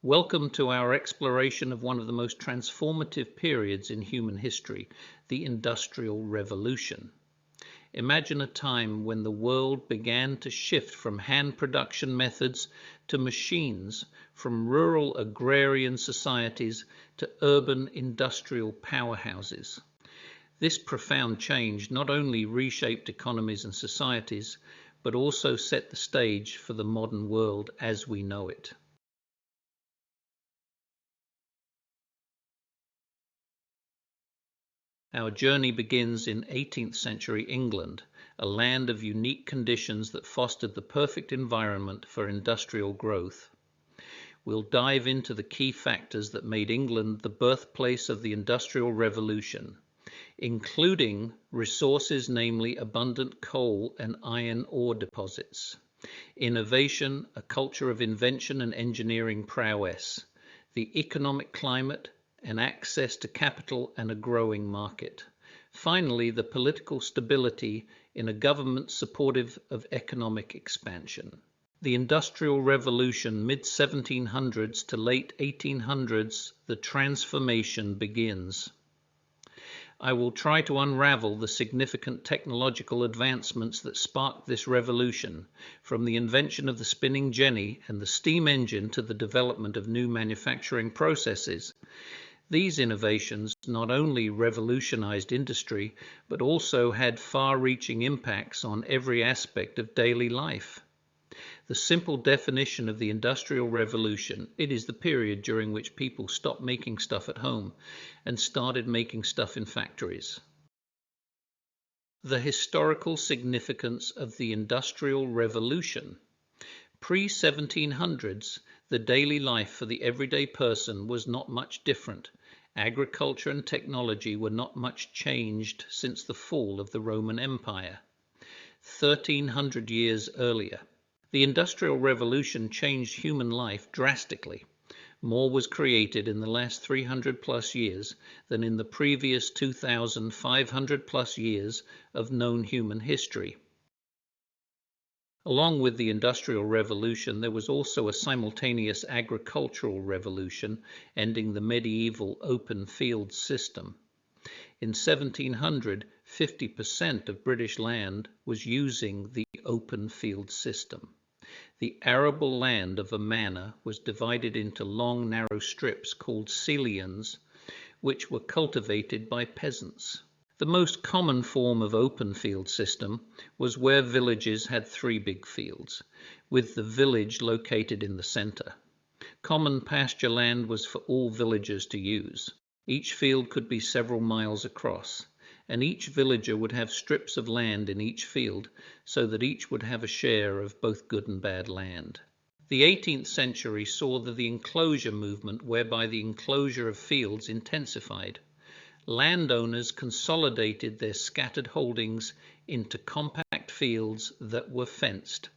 Welcome to our exploration of one of the most transformative periods in human history, the Industrial Revolution. Imagine a time when the world began to shift from hand production methods to machines, from rural agrarian societies to urban industrial powerhouses. This profound change not only reshaped economies and societies, but also set the stage for the modern world as we know it. Our journey begins in 18th century England, a land of unique conditions that fostered the perfect environment for industrial growth. We'll dive into the key factors that made England the birthplace of the Industrial Revolution, including resources, namely abundant coal and iron ore deposits, innovation, a culture of invention and engineering prowess, the economic climate, and access to capital and a growing market. Finally, the political stability in a government supportive of economic expansion. The Industrial Revolution, mid-1700s to late 1800s, the transformation begins. I will try to unravel the significant technological advancements that sparked this revolution, from the invention of the spinning jenny and the steam engine to the development of new manufacturing processes. These innovations not only revolutionized industry, but also had far-reaching impacts on every aspect of daily life. The simple definition of the Industrial Revolution, it is the period during which people stopped making stuff at home and started making stuff in factories. The historical significance of the Industrial Revolution. Pre-1700s, the daily life for the everyday person was not much different. Agriculture and technology were not much changed since the fall of the Roman Empire, 1300 years earlier. The Industrial Revolution changed human life drastically. More was created in the last 300 plus years than in the previous 2,500 plus years of known human history. Along with the Industrial Revolution, there was also a simultaneous agricultural revolution, ending the medieval open field system. In 1700, 50% of British land was using the open field system. The arable land of a manor was divided into long, narrow strips called celions, which were cultivated by peasants. The most common form of open field system was where villages had 3 big fields, with the village located in the center. Common pasture land was for all villagers to use. Each field could be several miles across, and each villager would have strips of land in each field, so that each would have a share of both good and bad land. The 18th century saw the enclosure movement, whereby the enclosure of fields intensified. Landowners consolidated their scattered holdings into compact fields that were fenced.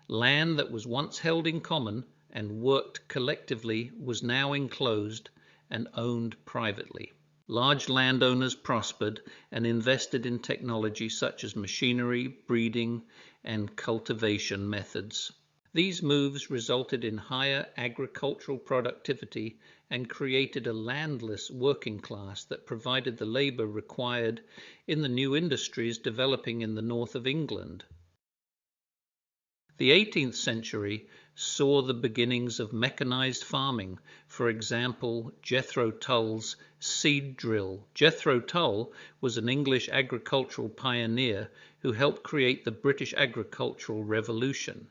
Land that was once held in common and worked collectively was now enclosed and owned privately. Large landowners prospered and invested in technology such as machinery, breeding, and cultivation methods. These moves resulted in higher agricultural productivity and created a landless working class that provided the labor required in the new industries developing in the north of England. The 18th century saw the beginnings of mechanized farming, for example, Jethro Tull's seed drill. Jethro Tull was an English agricultural pioneer who helped create the British agricultural revolution.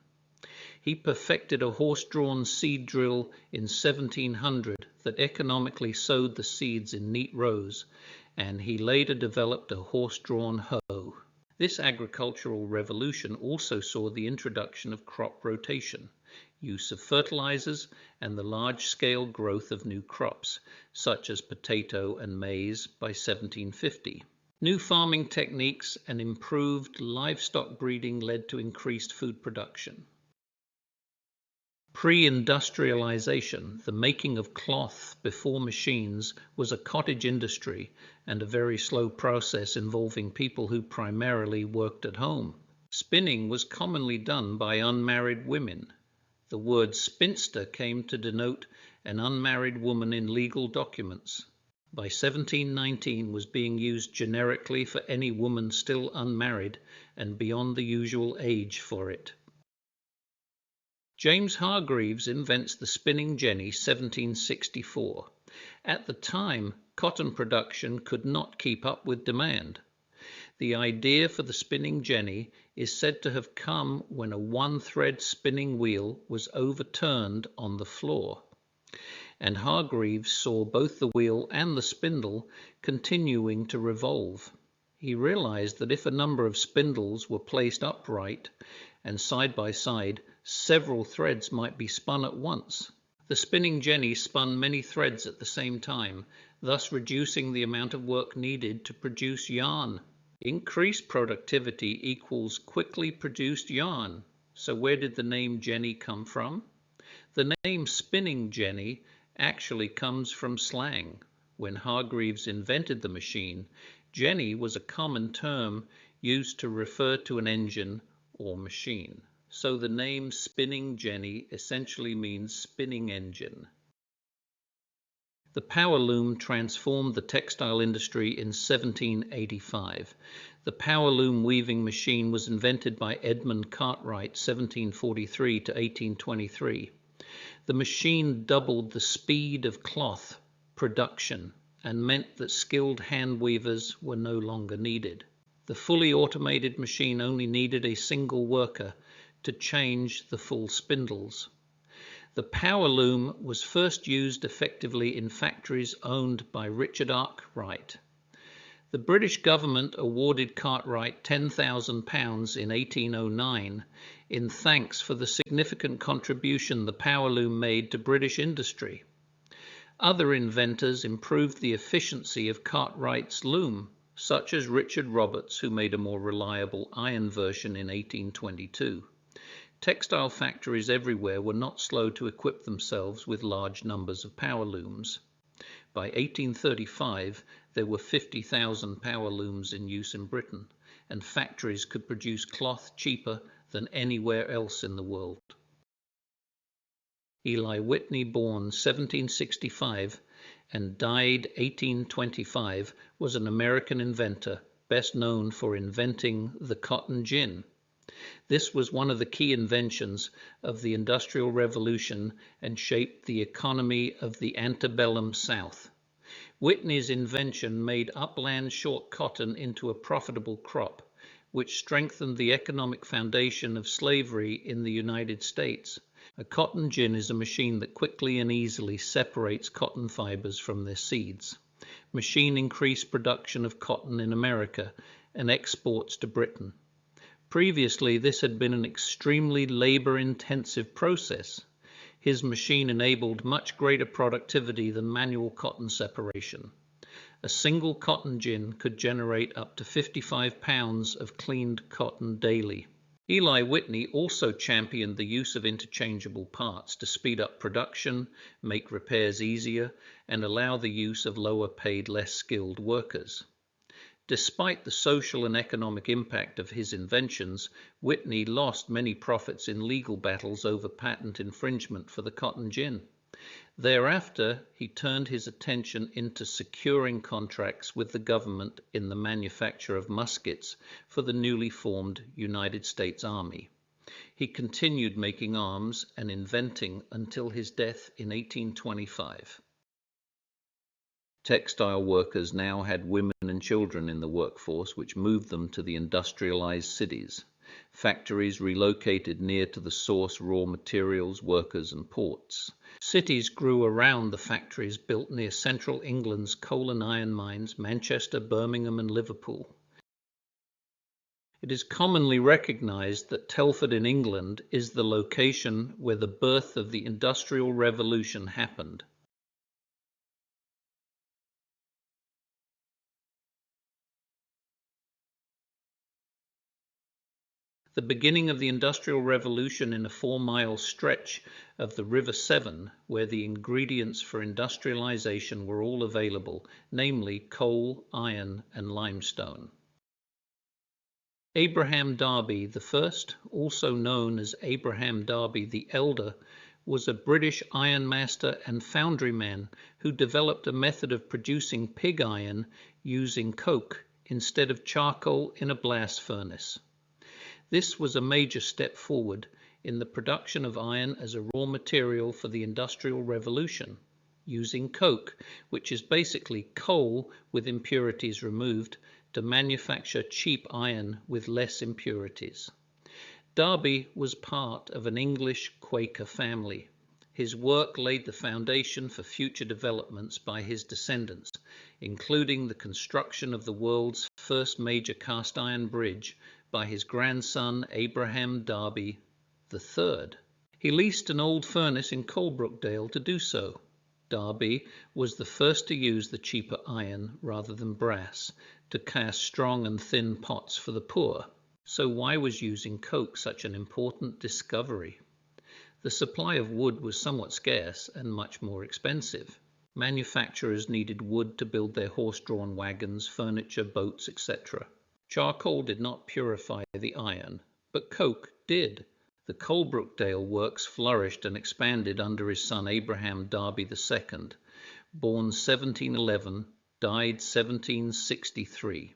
He perfected a horse-drawn seed drill in 1700 that economically sowed the seeds in neat rows, and he later developed a horse-drawn hoe. This agricultural revolution also saw the introduction of crop rotation, use of fertilizers, and the large-scale growth of new crops, such as potato and maize, by 1750. New farming techniques and improved livestock breeding led to increased food production. Pre-industrialization, the making of cloth before machines, was a cottage industry and a very slow process involving people who primarily worked at home. Spinning was commonly done by unmarried women. The word spinster came to denote an unmarried woman in legal documents. By 1719 was being used generically for any woman still unmarried and beyond the usual age for it. James Hargreaves invents the spinning jenny 1764. At the time, cotton production could not keep up with demand. The idea for the spinning jenny is said to have come when a one-thread spinning wheel was overturned on the floor, and Hargreaves saw both the wheel and the spindle continuing to revolve. He realized that if a number of spindles were placed upright and side by side, several threads might be spun at once. The spinning jenny spun many threads at the same time, thus reducing the amount of work needed to produce yarn. Increased productivity equals quickly produced yarn. So where did the name jenny come from? The name spinning jenny actually comes from slang. When Hargreaves invented the machine, jenny was a common term used to refer to an engine or machine. So the name spinning jenny essentially means spinning engine. The power loom transformed the textile industry in 1785. The power loom weaving machine was invented by Edmund Cartwright, 1743 to 1823. The machine doubled the speed of cloth production and meant that skilled hand weavers were no longer needed. The fully automated machine only needed a single worker to change the full spindles. The power loom was first used effectively in factories owned by Richard Arkwright. The British government awarded Cartwright £10,000 in 1809 in thanks for the significant contribution the power loom made to British industry. Other inventors improved the efficiency of Cartwright's loom, such as Richard Roberts, who made a more reliable iron version in 1822. Textile factories everywhere were not slow to equip themselves with large numbers of power looms. By 1835, there were 50,000 power looms in use in Britain, and factories could produce cloth cheaper than anywhere else in the world. Eli Whitney, born 1765 and died 1825, was an American inventor, best known for inventing the cotton gin. This was one of the key inventions of the Industrial Revolution and shaped the economy of the antebellum South. Whitney's invention made upland short cotton into a profitable crop, which strengthened the economic foundation of slavery in the United States. A cotton gin is a machine that quickly and easily separates cotton fibers from their seeds. Machine increased production of cotton in America and exports to Britain. Previously, this had been an extremely labor-intensive process. His machine enabled much greater productivity than manual cotton separation. A single cotton gin could generate up to 55 pounds of cleaned cotton daily. Eli Whitney also championed the use of interchangeable parts to speed up production, make repairs easier, and allow the use of lower-paid, less skilled workers. Despite the social and economic impact of his inventions, Whitney lost many profits in legal battles over patent infringement for the cotton gin. Thereafter, he turned his attention into securing contracts with the government in the manufacture of muskets for the newly formed United States Army. He continued making arms and inventing until his death in 1825. Textile workers now had women and children in the workforce, which moved them to the industrialized cities. Factories relocated near to the source raw materials, workers, and ports. Cities grew around the factories built near central England's coal and iron mines, Manchester, Birmingham, and Liverpool. It is commonly recognized that Telford in England is the location where the birth of the Industrial Revolution happened. The beginning of the Industrial Revolution in a 4-mile stretch of the River Severn, where the ingredients for industrialization were all available, namely coal, iron, and limestone. Abraham Darby I, also known as Abraham Darby the Elder, was a British ironmaster and foundryman who developed a method of producing pig iron using coke instead of charcoal in a blast furnace. This was a major step forward in the production of iron as a raw material for the Industrial Revolution, using coke, which is basically coal with impurities removed, to manufacture cheap iron with less impurities. Darby was part of an English Quaker family. His work laid the foundation for future developments by his descendants, including the construction of the world's first major cast iron bridge by his grandson Abraham Darby III. He leased an old furnace in Coalbrookdale to do so. Darby was the first to use the cheaper iron rather than brass to cast strong and thin pots for the poor. So why was using coke such an important discovery? The supply of wood was somewhat scarce and much more expensive. Manufacturers needed wood to build their horse-drawn wagons, furniture, boats, etc. Charcoal did not purify the iron, but coke did. The Coalbrookdale works flourished and expanded under his son Abraham Darby II, born 1711, died 1763.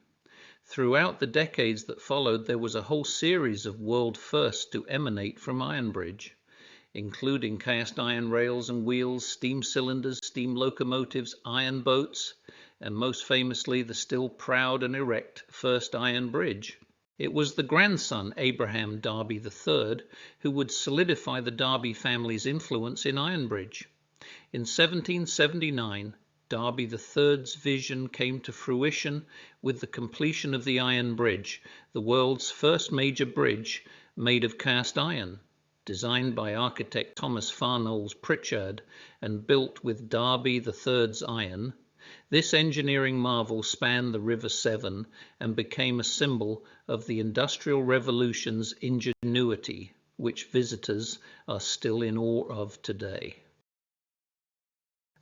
Throughout the decades that followed, there was a whole series of world firsts to emanate from Ironbridge, including cast iron rails and wheels, steam cylinders, steam locomotives, iron boats, and most famously the still proud and erect first iron bridge. It was the grandson, Abraham Darby III, who would solidify the Darby family's influence in Ironbridge. In 1779, Darby III's vision came to fruition with the completion of the Iron Bridge, the world's first major bridge made of cast iron, designed by architect Thomas Farnolles Pritchard and built with Darby III's iron. This engineering marvel spanned the River Severn and became a symbol of the Industrial Revolution's ingenuity, which visitors are still in awe of today.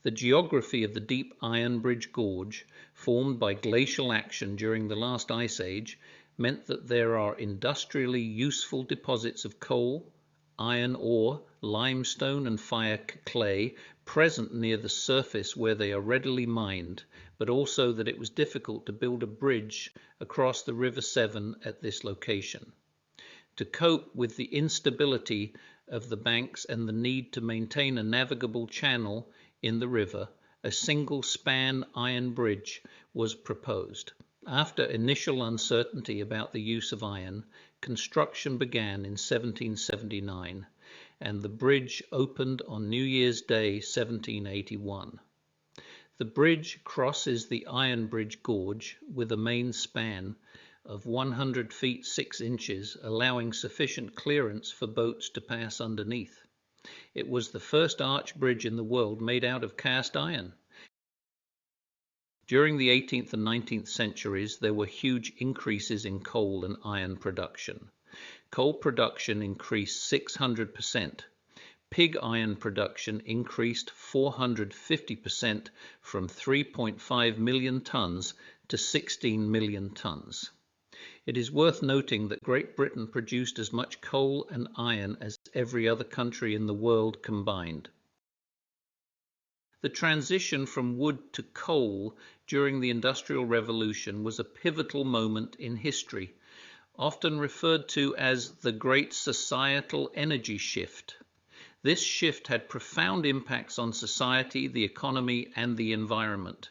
The geography of the deep Iron Bridge Gorge, formed by glacial action during the last ice age, meant that there are industrially useful deposits of coal, iron ore, limestone and fire clay present near the surface where they are readily mined, but also that it was difficult to build a bridge across the River Severn at this location. To cope with the instability of the banks and the need to maintain a navigable channel in the river, a single-span iron bridge was proposed. After initial uncertainty about the use of iron, construction began in 1779, and the bridge opened on New Year's Day 1781. The bridge crosses the Iron Bridge Gorge with a main span of 100 feet 6 inches, allowing sufficient clearance for boats to pass underneath. It was the first arch bridge in the world made out of cast iron. During the 18th and 19th centuries, there were huge increases in coal and iron production. Coal production increased 600%. Pig iron production increased 450% from 3.5 million tons to 16 million tons. It is worth noting that Great Britain produced as much coal and iron as every other country in the world combined. The transition from wood to coal during the Industrial Revolution was a pivotal moment in history, often referred to as the Great Societal Energy Shift. This shift had profound impacts on society, the economy, and the environment.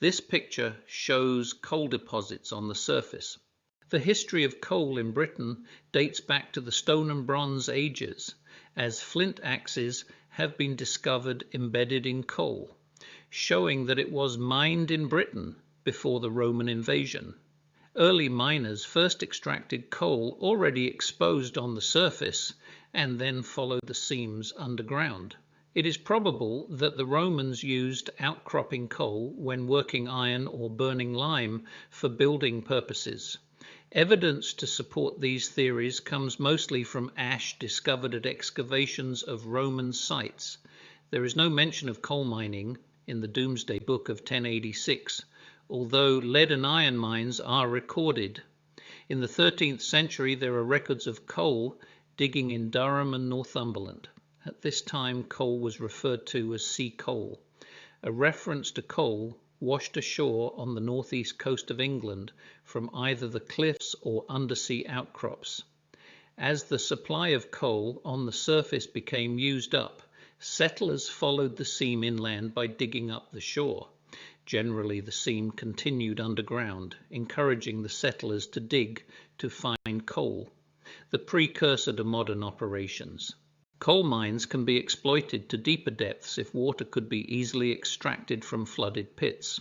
This picture shows coal deposits on the surface. The history of coal in Britain dates back to the Stone and Bronze Ages, as flint axes have been discovered embedded in coal, showing that it was mined in Britain before the Roman invasion. Early miners first extracted coal already exposed on the surface and then followed the seams underground. It is probable that the Romans used outcropping coal when working iron or burning lime for building purposes. Evidence to support these theories comes mostly from ash discovered at excavations of Roman sites. There is no mention of coal mining in the Domesday Book of 1086, although lead and iron mines are recorded. In the 13th century, there are records of coal digging in Durham and Northumberland. At this time, coal was referred to as sea coal, a reference to coal washed ashore on the northeast coast of England from either the cliffs or undersea outcrops. As the supply of coal on the surface became used up, settlers followed the seam inland by digging up the shore. Generally, the seam continued underground, encouraging the settlers to dig to find coal, the precursor to modern operations. Coal mines can be exploited to deeper depths if water could be easily extracted from flooded pits.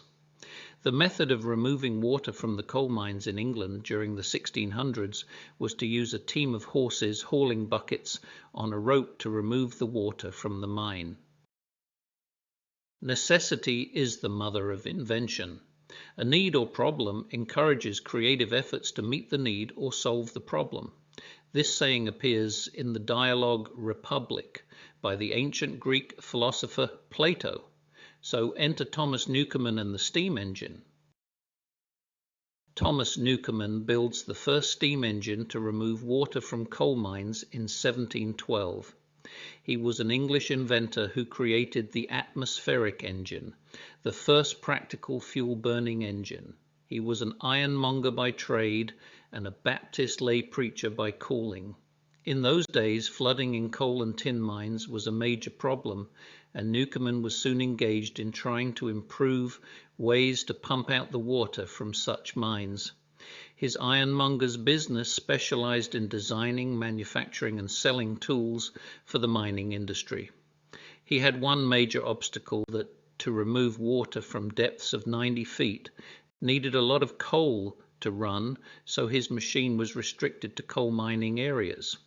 The method of removing water from the coal mines in England during the 1600s was to use a team of horses hauling buckets on a rope to remove the water from the mine. Necessity is the mother of invention. A need or problem encourages creative efforts to meet the need or solve the problem. This saying appears in the dialogue Republic by the ancient Greek philosopher Plato. So enter Thomas Newcomen and the steam engine. Thomas Newcomen builds the first steam engine to remove water from coal mines in 1712. He was an English inventor who created the atmospheric engine, the first practical fuel-burning engine. He was an ironmonger by trade and a Baptist lay preacher by calling. In those days, flooding in coal and tin mines was a major problem, and Newcomen was soon engaged in trying to improve ways to pump out the water from such mines. His ironmonger's business specialized in designing, manufacturing, and selling tools for the mining industry. He had one major obstacle: that to remove water from depths of 90 feet needed a lot of coal to run, so his machine was restricted to coal mining areas.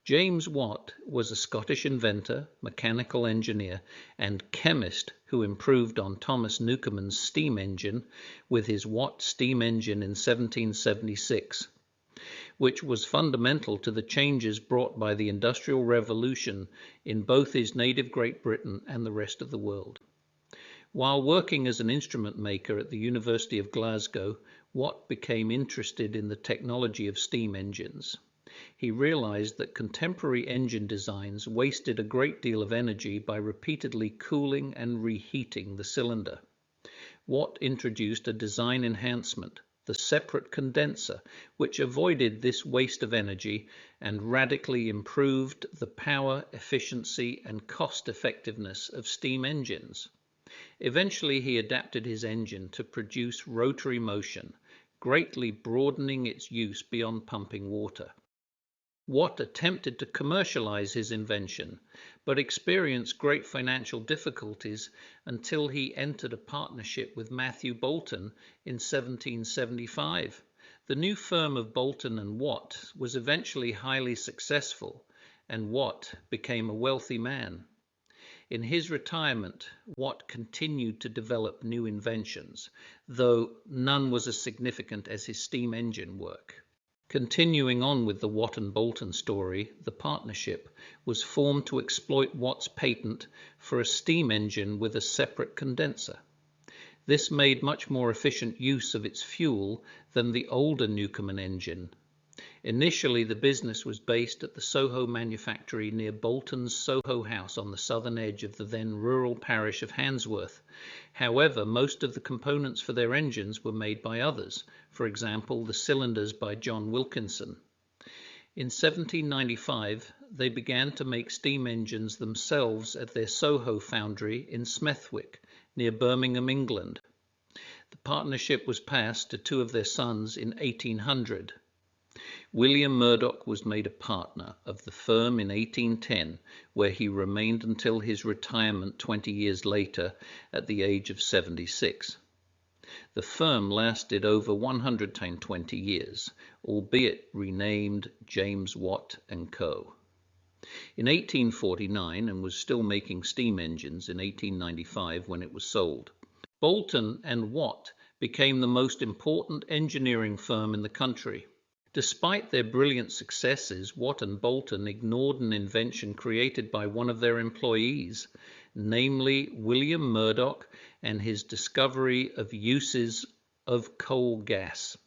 James Watt was a Scottish inventor, mechanical engineer, and chemist who improved on Thomas Newcomen's steam engine with his Watt steam engine in 1776, which was fundamental to the changes brought by the Industrial Revolution in both his native Great Britain and the rest of the world. While working as an instrument maker at the University of Glasgow, Watt became interested in the technology of steam engines. He realized that contemporary engine designs wasted a great deal of energy by repeatedly cooling and reheating the cylinder. Watt introduced a design enhancement, the separate condenser, which avoided this waste of energy and radically improved the power, efficiency, and cost effectiveness of steam engines. Eventually, he adapted his engine to produce rotary motion, greatly broadening its use beyond pumping water. Watt attempted to commercialize his invention, but experienced great financial difficulties until he entered a partnership with Matthew Boulton in 1775. The new firm of Boulton and Watt was eventually highly successful, and Watt became a wealthy man. In his retirement, Watt continued to develop new inventions, though none was as significant as his steam engine work. Continuing on with the Watt and Boulton story, the partnership was formed to exploit Watt's patent for a steam engine with a separate condenser. This made much more efficient use of its fuel than the older Newcomen engine. Initially, the business was based at the Soho manufactory near Bolton's Soho House on the southern edge of the then rural parish of Handsworth. However, most of the components for their engines were made by others, for example, the cylinders by John Wilkinson. In 1795, they began to make steam engines themselves at their Soho foundry in Smethwick, near Birmingham, England. The partnership was passed to two of their sons in 1800. William Murdoch was made a partner of the firm in 1810, where he remained until his retirement 20 years later at the age of 76. The firm lasted over 120 years, albeit renamed James Watt & Co. In 1849, and was still making steam engines in 1895 when it was sold. Boulton and Watt became the most important engineering firm in the country. Despite their brilliant successes, Watt and Boulton ignored an invention created by one of their employees, namely William Murdoch and his discovery of uses of coal gas.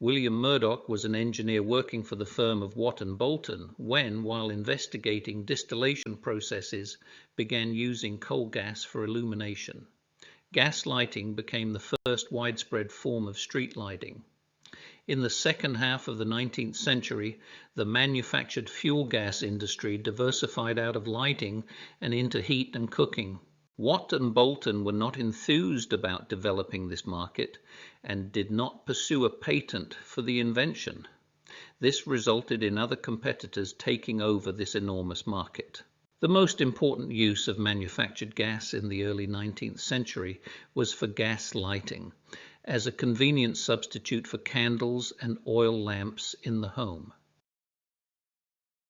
William Murdoch was an engineer working for the firm of Watt and Bolton when, while investigating distillation processes, began using coal gas for illumination. Gas lighting became the first widespread form of street lighting. In the second half of the 19th century, the manufactured fuel gas industry diversified out of lighting and into heat and cooking. Watt and Bolton were not enthused about developing this market and did not pursue a patent for the invention. This resulted in other competitors taking over this enormous market. The most important use of manufactured gas in the early 19th century was for gas lighting, as a convenient substitute for candles and oil lamps in the home.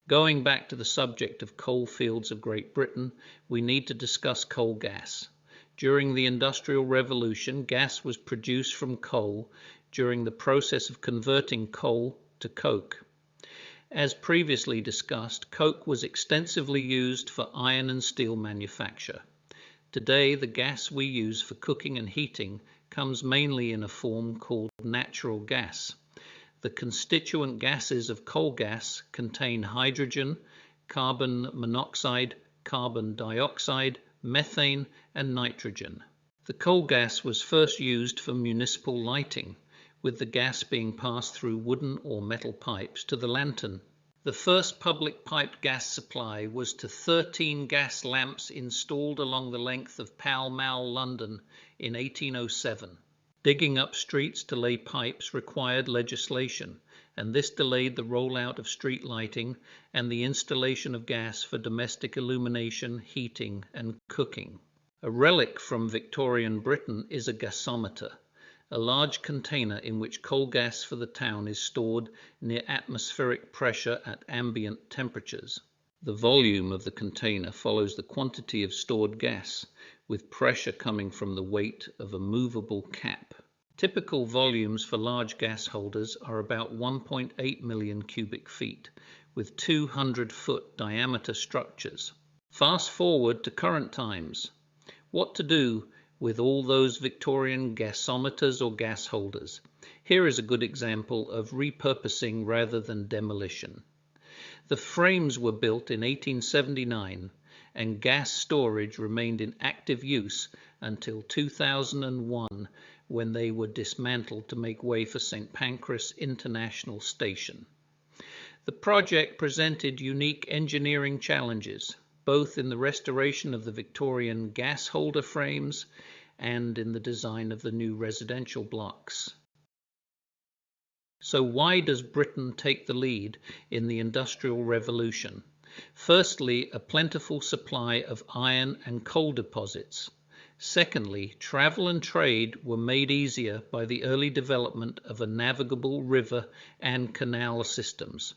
Going back to the subject of coal fields of Great Britain, we need to discuss coal gas. During the Industrial Revolution, gas was produced from coal during the process of converting coal to coke. As previously discussed, coke was extensively used for iron and steel manufacture. Today, the gas we use for cooking and heating comes mainly in a form called natural gas. The constituent gases of coal gas contain hydrogen, carbon monoxide, carbon dioxide, methane, and nitrogen. The coal gas was first used for municipal lighting, with the gas being passed through wooden or metal pipes to the lantern. The first public piped gas supply was to 13 gas lamps installed along the length of Pall Mall, London in 1807. Digging up streets to lay pipes required legislation, and this delayed the rollout of street lighting and the installation of gas for domestic illumination, heating, and cooking. A relic from Victorian Britain is a gasometer, a large container in which coal gas for the town is stored near atmospheric pressure at ambient temperatures. The volume of the container follows the quantity of stored gas, with pressure coming from the weight of a movable cap. Typical volumes for large gas holders are about 1.8 million cubic feet, with 200-foot diameter structures. Fast forward to current times. What to do with all those Victorian gasometers or gas holders? Here is a good example of repurposing rather than demolition. The frames were built in 1879, and gas storage remained in active use until 2001, when they were dismantled to make way for St. Pancras International Station. The project presented unique engineering challenges, both in the restoration of the Victorian gas holder frames and in the design of the new residential blocks. So why does Britain take the lead in the Industrial Revolution? Firstly, a plentiful supply of iron and coal deposits. Secondly, travel and trade were made easier by the early development of a navigable river and canal systems.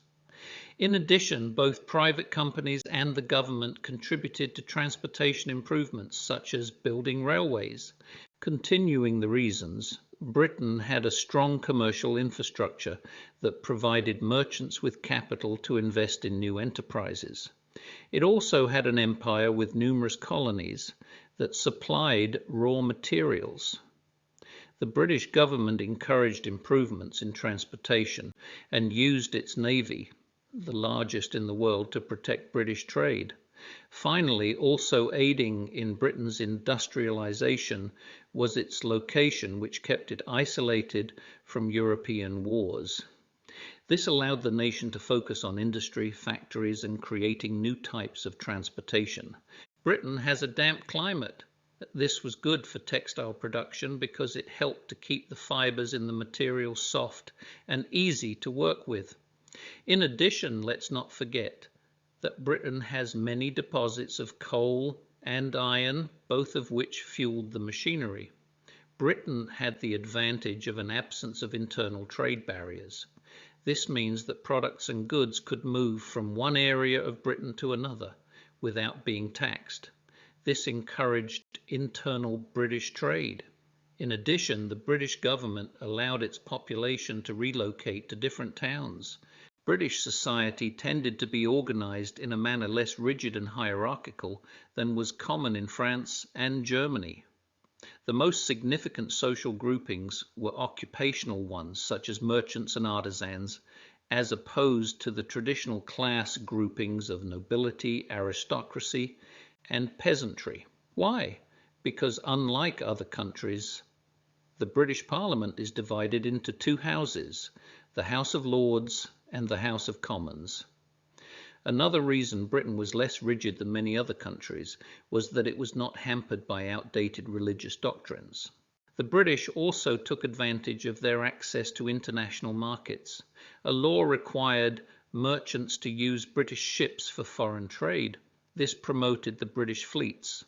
In addition, both private companies and the government contributed to transportation improvements, such as building railways. Continuing the reasons, Britain had a strong commercial infrastructure that provided merchants with capital to invest in new enterprises. It also had an empire with numerous colonies that supplied raw materials. The British government encouraged improvements in transportation and used its navy, the largest in the world, to protect British trade. Finally, also aiding in Britain's industrialization was its location, which kept it isolated from European wars. This allowed the nation to focus on industry, factories, and creating new types of transportation. Britain has a damp climate. This was good for textile production because it helped to keep the fibers in the material soft and easy to work with. In addition, let's not forget that Britain has many deposits of coal and iron, both of which fueled the machinery. Britain had the advantage of an absence of internal trade barriers. This means that products and goods could move from one area of Britain to another without being taxed. This encouraged internal British trade. In addition, the British government allowed its population to relocate to different towns. British society tended to be organized in a manner less rigid and hierarchical than was common in France and Germany. The most significant social groupings were occupational ones, such as merchants and artisans, as opposed to the traditional class groupings of nobility, aristocracy, and peasantry. Why? Because unlike other countries, the British Parliament is divided into two houses, the House of Lords and the House of Commons. Another reason Britain was less rigid than many other countries was that it was not hampered by outdated religious doctrines. The British also took advantage of their access to international markets. A law required merchants to use British ships for foreign trade. This promoted the British fleets.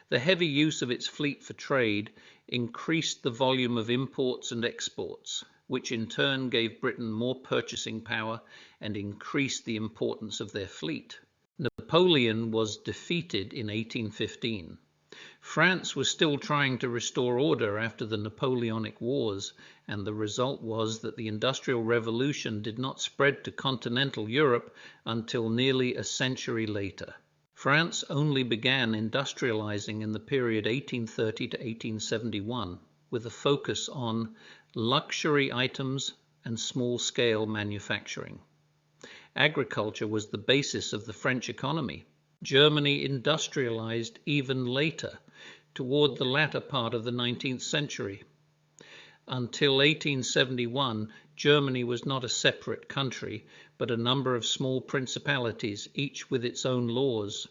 The heavy use of its fleet for trade increased the volume of imports and exports, which in turn gave Britain more purchasing power and increased the importance of their fleet. Napoleon was defeated in 1815. France was still trying to restore order after the Napoleonic Wars, and the result was that the Industrial Revolution did not spread to continental Europe until nearly a century later. France only began industrializing in the period 1830 to 1871, with a focus on luxury items and small-scale manufacturing. Agriculture was the basis of the French economy. Germany industrialized even later, toward the latter part of the 19th century. Until 1871, Germany was not a separate country, but a number of small principalities, each with its own laws.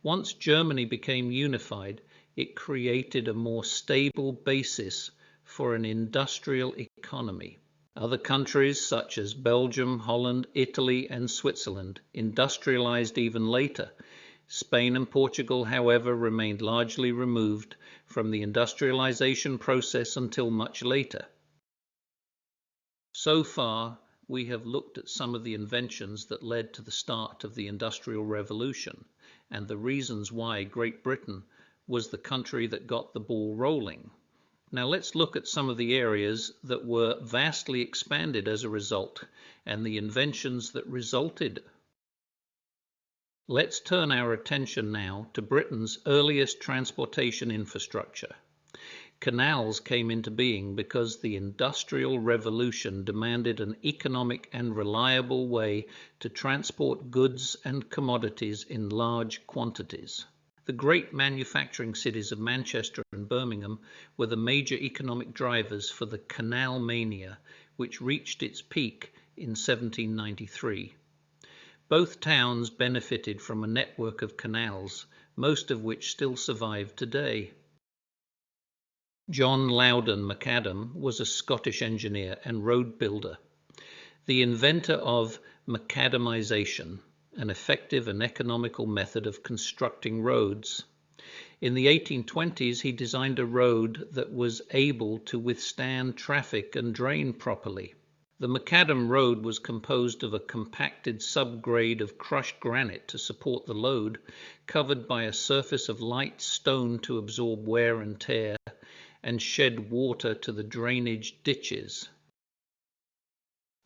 Once Germany became unified, it created a more stable basis for an industrial economy. Other countries, such as Belgium, Holland, Italy, and Switzerland, industrialized even later. Spain and Portugal, however, remained largely removed from the industrialization process until much later. So far, we have looked at some of the inventions that led to the start of the Industrial Revolution and the reasons why Great Britain was the country that got the ball rolling. Now let's look at some of the areas that were vastly expanded as a result and the inventions that resulted. Let's turn our attention now to Britain's earliest transportation infrastructure. Canals came into being because the Industrial Revolution demanded an economic and reliable way to transport goods and commodities in large quantities. The great manufacturing cities of Manchester and Birmingham were the major economic drivers for the canal mania, which reached its peak in 1793. Both towns benefited from a network of canals, most of which still survive today. John Loudon McAdam was a Scottish engineer and road builder, the inventor of macadamization, an effective and economical method of constructing roads. In the 1820s, he designed a road that was able to withstand traffic and drain properly. The macadam road was composed of a compacted subgrade of crushed granite to support the load, covered by a surface of light stone to absorb wear and tear, and shed water to the drainage ditches.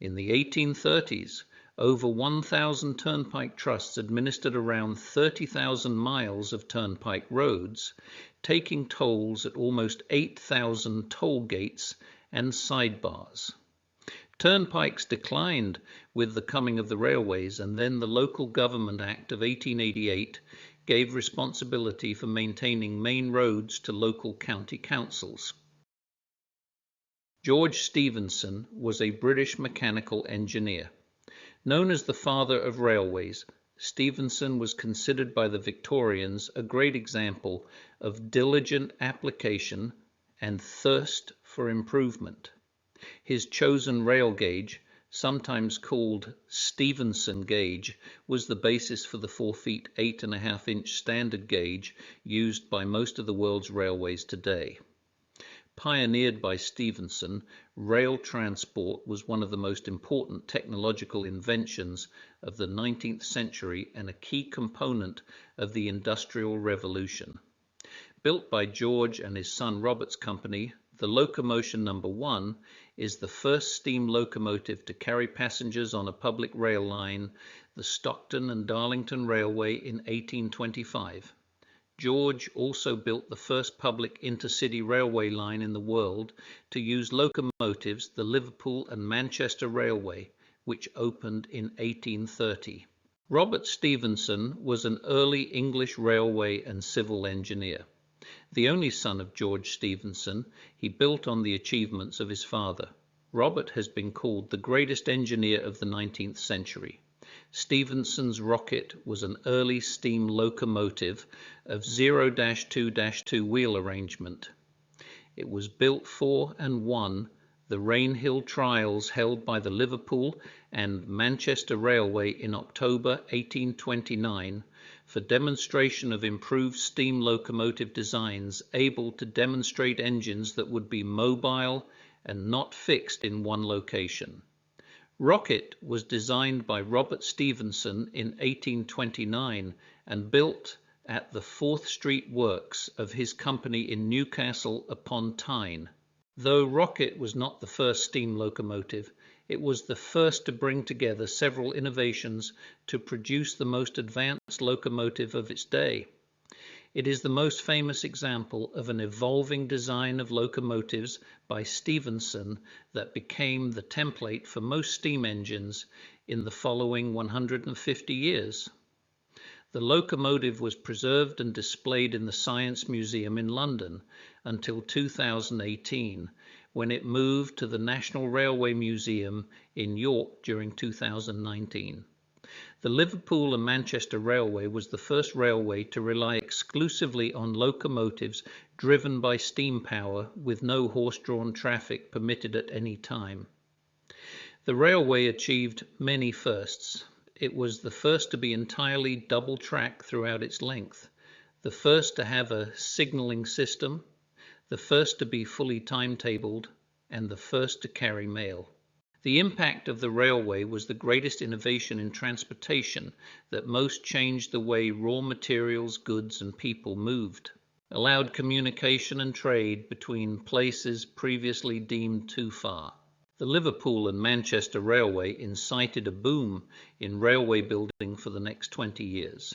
In the 1830s, over 1,000 turnpike trusts administered around 30,000 miles of turnpike roads, taking tolls at almost 8,000 toll gates and sidebars. Turnpikes declined with the coming of the railways, and then the Local Government Act of 1888 gave responsibility for maintaining main roads to local county councils. George Stephenson was a British mechanical engineer. Known as the father of railways, Stephenson was considered by the Victorians a great example of diligent application and thirst for improvement. His chosen rail gauge, sometimes called Stephenson gauge, was the basis for the 4 feet 8.5 inch standard gauge used by most of the world's railways today. Pioneered by Stephenson, rail transport was one of the most important technological inventions of the 19th century and a key component of the Industrial Revolution. Built by George and his son Robert's company, the Locomotion No. 1 is the first steam locomotive to carry passengers on a public rail line, the Stockton and Darlington Railway, in 1825. George also built the first public intercity railway line in the world to use locomotives, the Liverpool and Manchester Railway, which opened in 1830. Robert Stephenson was an early English railway and civil engineer. The only son of George Stephenson, he built on the achievements of his father. Robert has been called the greatest engineer of the 19th century. Stephenson's rocket was an early steam locomotive of 0-2-2 wheel arrangement. It was built for and won the Rainhill trials held by the Liverpool and Manchester Railway in October 1829 for demonstration of improved steam locomotive designs able to demonstrate engines that would be mobile and not fixed in one location. Rocket was designed by Robert Stephenson in 1829 and built at the 4th Street Works of his company in Newcastle upon Tyne. Though Rocket was not the first steam locomotive, it was the first to bring together several innovations to produce the most advanced locomotive of its day. It is the most famous example of an evolving design of locomotives by Stephenson that became the template for most steam engines in the following 150 years. The locomotive was preserved and displayed in the Science Museum in London until 2018, when it moved to the National Railway Museum in York during 2019. The Liverpool and Manchester Railway was the first railway to rely exclusively on locomotives driven by steam power with no horse-drawn traffic permitted at any time. The railway achieved many firsts. It was the first to be entirely double track throughout its length, the first to have a signalling system, the first to be fully timetabled, and the first to carry mail. The impact of the railway was the greatest innovation in transportation that most changed the way raw materials, goods, and people moved, allowed communication and trade between places previously deemed too far. The Liverpool and Manchester Railway incited a boom in railway building for the next 20 years.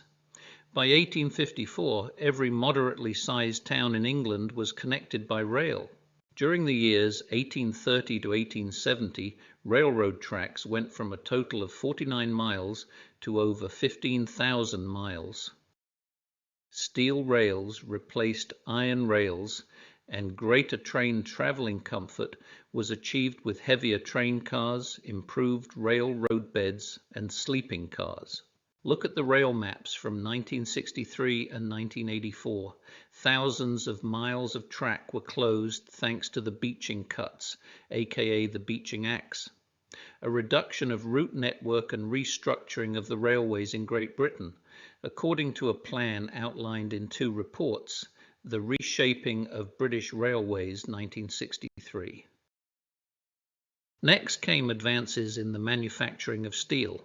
By 1854, every moderately sized town in England was connected by rail. During the years 1830 to 1870, railroad tracks went from a total of 49 miles to over 15,000 miles. Steel rails replaced iron rails, and greater train traveling comfort was achieved with heavier train cars, improved railroad beds, and sleeping cars. Look at the rail maps from 1963 and 1984. Thousands of miles of track were closed thanks to the beaching cuts, aka the beaching axe. A reduction of route network and restructuring of the railways in Great Britain, according to a plan outlined in 2 reports, the Reshaping of British Railways 1963. Next came advances in the manufacturing of steel.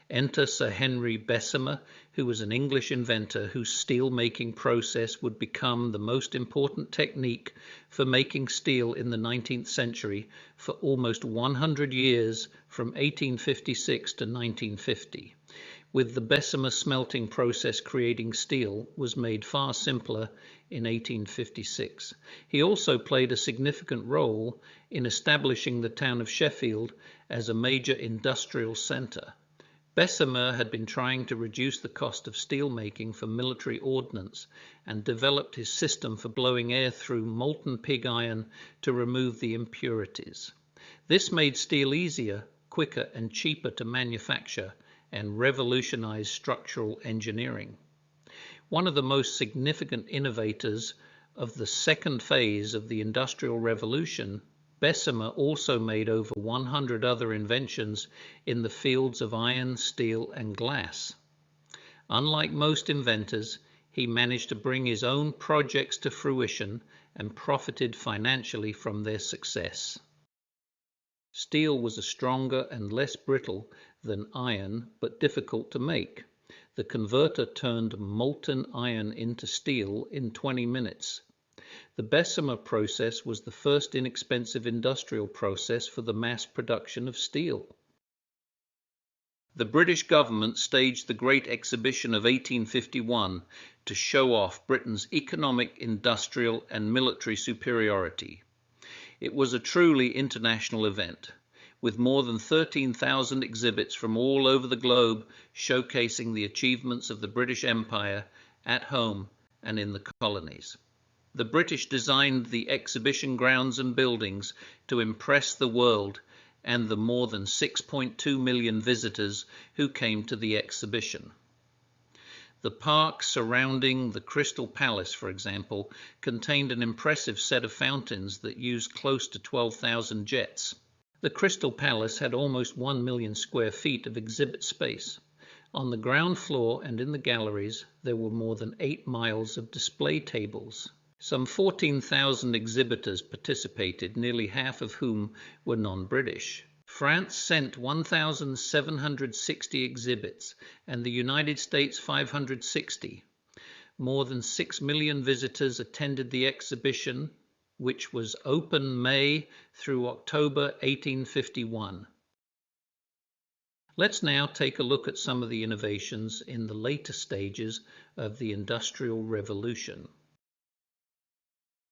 Enter Sir Henry Bessemer, who was an English inventor whose steel-making process would become the most important technique for making steel in the 19th century for almost 100 years from 1856 to 1950. With the Bessemer smelting process, creating steel was made far simpler in 1856. He also played a significant role in establishing the town of Sheffield as a major industrial centre. Bessemer had been trying to reduce the cost of steel making for military ordnance and developed his system for blowing air through molten pig iron to remove the impurities. This made steel easier, quicker, and cheaper to manufacture and revolutionized structural engineering. One of the most significant innovators of the second phase of the Industrial Revolution, Bessemer also made over 100 other inventions in the fields of iron, steel, and glass. Unlike most inventors, he managed to bring his own projects to fruition and profited financially from their success. Steel was stronger and less brittle than iron, but difficult to make. The converter turned molten iron into steel in 20 minutes. The Bessemer process was the first inexpensive industrial process for the mass production of steel. The British government staged the Great Exhibition of 1851 to show off Britain's economic, industrial, and military superiority. It was a truly international event, with more than 13,000 exhibits from all over the globe showcasing the achievements of the British Empire at home and in the colonies. The British designed the exhibition grounds and buildings to impress the world and the more than 6.2 million visitors who came to the exhibition. The park surrounding the Crystal Palace, for example, contained an impressive set of fountains that used close to 12,000 jets. The Crystal Palace had almost 1 million square feet of exhibit space. On the ground floor and in the galleries, there were more than 8 miles of display tables. Some 14,000 exhibitors participated, nearly half of whom were non-British. France sent 1,760 exhibits and the United States 560. More than 6 million visitors attended the exhibition, which was open May through October 1851. Let's now take a look at some of the innovations in the later stages of the Industrial Revolution.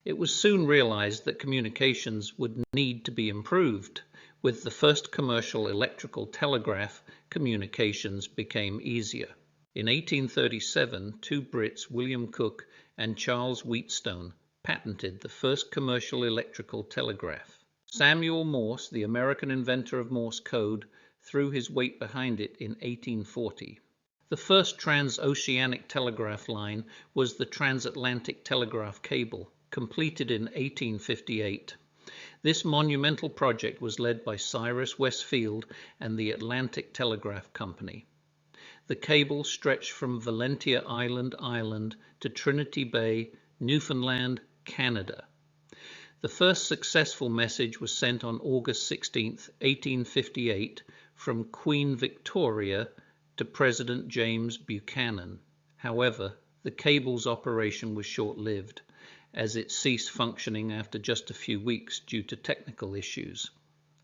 It was soon realized that communications would need to be improved. With the first commercial electrical telegraph, communications became easier. In 1837, two Brits, William Cooke and Charles Wheatstone, patented the first commercial electrical telegraph. Samuel Morse, the American inventor of Morse code, threw his weight behind it in 1840. The first transoceanic telegraph line was the transatlantic telegraph cable, completed in 1858. This monumental project was led by Cyrus Westfield and the Atlantic Telegraph Company. The cable stretched from Valentia Island, Ireland to Trinity Bay, Newfoundland, Canada. The first successful message was sent on August 16, 1858, from Queen Victoria to President James Buchanan. However, the cable's operation was short-lived, as it ceased functioning after just a few weeks due to technical issues.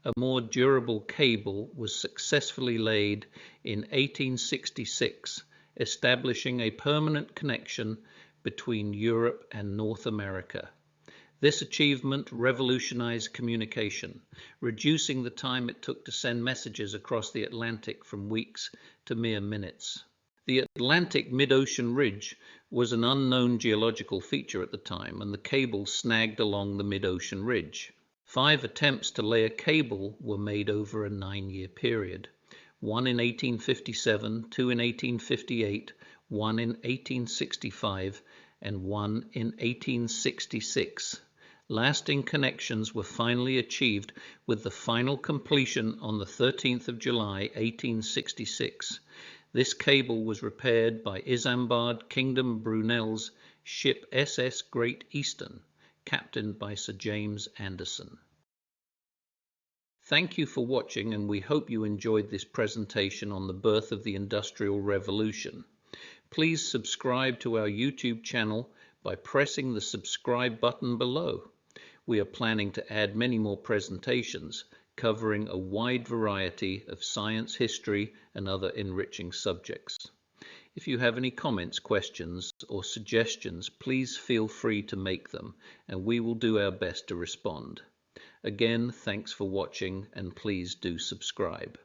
A more durable cable was successfully laid in 1866, establishing a permanent connection between Europe and North America. This achievement revolutionized communication, reducing the time it took to send messages across the Atlantic from weeks to mere minutes. The Atlantic mid-ocean ridge was an unknown geological feature at the time, and the cable snagged along the mid-ocean ridge. 5 attempts to lay a cable were made over a 9-year period. 1 in 1857, 2 in 1858, 1 in 1865, and 1 in 1866. Lasting connections were finally achieved with the final completion on the 13th of July, 1866. This cable was repaired by Isambard Kingdom Brunel's ship SS Great Eastern, captained by Sir James Anderson. Thank you for watching, and we hope you enjoyed this presentation on the birth of the Industrial Revolution. Please subscribe to our YouTube channel by pressing the subscribe button below. We are planning to add many more presentations covering a wide variety of science, history, and other enriching subjects. If you have any comments, questions, or suggestions, please feel free to make them, and we will do our best to respond. Again, thanks for watching, and please do subscribe.